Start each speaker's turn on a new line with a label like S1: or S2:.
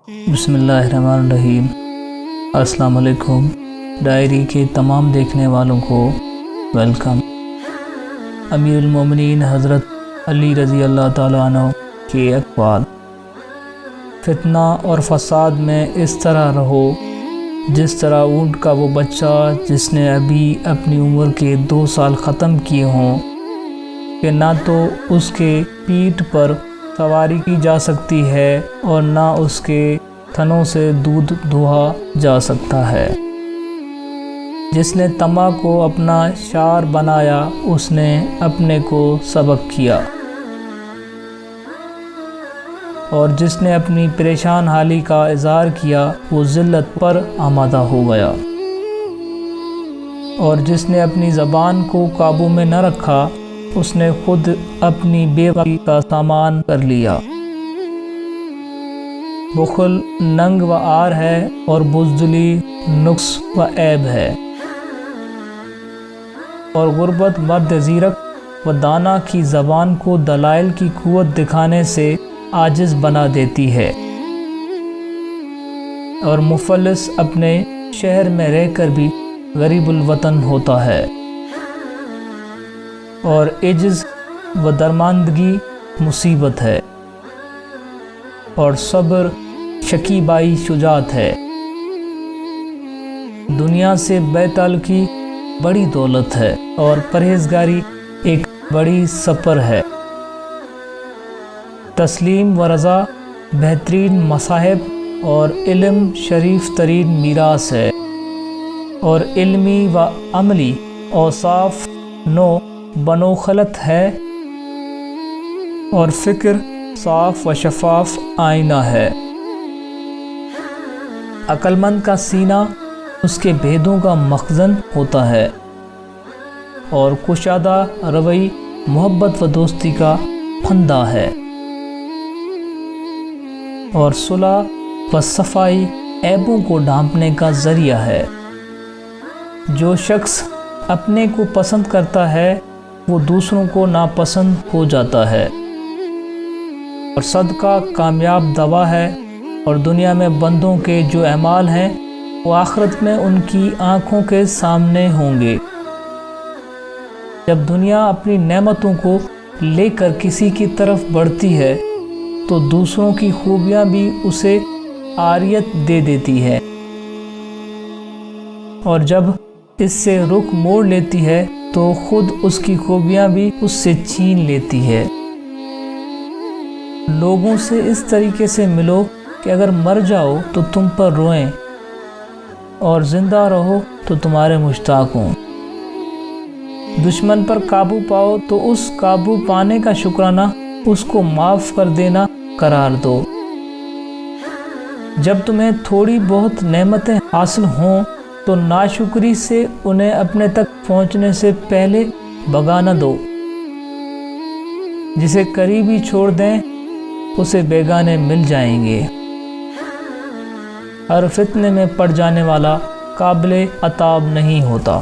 S1: بسم اللہ الرحمن الرحیم۔ السلام علیکم۔ ڈائری کے تمام دیکھنے والوں کو ویلکم۔ امیر المومنین حضرت علی رضی اللہ تعالیٰ عنہ کے اقوال: فتنہ اور فساد میں اس طرح رہو جس طرح اونٹ کا وہ بچہ جس نے ابھی اپنی عمر کے 2 سال ختم کیے ہوں، کہ نہ تو اس کے پیٹھ پر سواری کی جا سکتی ہے اور نہ اس کے تھنوں سے دودھ دوہا جا سکتا ہے۔ جس نے طمع کو اپنا شعار بنایا اس نے اپنے کو سبق کیا، اور جس نے اپنی پریشان حالی کا اظہار کیا وہ ذلت پر آمادہ ہو گیا، اور جس نے اپنی زبان کو قابو میں نہ رکھا اس نے خود اپنی بے وقتی کا سامان کر لیا۔ بخل ننگ و عار ہے اور بزدلی نقص و عیب ہے، اور غربت مرد زیرک و دانا کی زبان کو دلائل کی قوت دکھانے سے عاجز بنا دیتی ہے، اور مفلس اپنے شہر میں رہ کر بھی غریب الوطن ہوتا ہے، اور عجز و درماندگی مصیبت ہے، اور صبر شکیبائی شجاعت ہے۔ دنیا سے بے تعلقی بڑی دولت ہے اور پرہیزگاری ایک بڑی سپر ہے۔ تسلیم و رضا بہترین مصاحب اور علم شریف ترین میراث ہے، اور علمی و عملی اوصاف نو بنو خلط ہے، اور فکر صاف و شفاف آئینہ ہے۔ عقل مند کا سینہ اس کے بھیدوں کا مخزن ہوتا ہے، اور کشادہ روی محبت و دوستی کا پھندہ ہے، اور صلح و صفائی عیبوں کو ڈھانپنے کا ذریعہ ہے۔ جو شخص اپنے کو پسند کرتا ہے وہ دوسروں کو ناپسند ہو جاتا ہے، اور صدقہ کامیاب دوا ہے، اور دنیا میں بندوں کے جو اعمال ہیں وہ آخرت میں ان کی آنکھوں کے سامنے ہوں گے۔ جب دنیا اپنی نعمتوں کو لے کر کسی کی طرف بڑھتی ہے تو دوسروں کی خوبیاں بھی اسے عاریت دے دیتی ہے، اور جب اس سے رخ موڑ لیتی ہے تو خود اس کی خوبیاں بھی اس سے چھین لیتی ہے۔ لوگوں سے اس طریقے سے ملو کہ اگر مر جاؤ تو تم پر روئیں، اور زندہ رہو تو تمہارے مشتاق ہوں۔ دشمن پر قابو پاؤ تو اس قابو پانے کا شکرانہ اس کو معاف کر دینا قرار دو۔ جب تمہیں تھوڑی بہت نعمتیں حاصل ہوں تو ناشکری سے انہیں اپنے تک پہنچنے سے پہلے بھگا نہ دو۔ جسے قریبی چھوڑ دیں اسے بیگانے مل جائیں گے۔ ہر فتنے میں پڑ جانے والا قابل عتاب نہیں ہوتا۔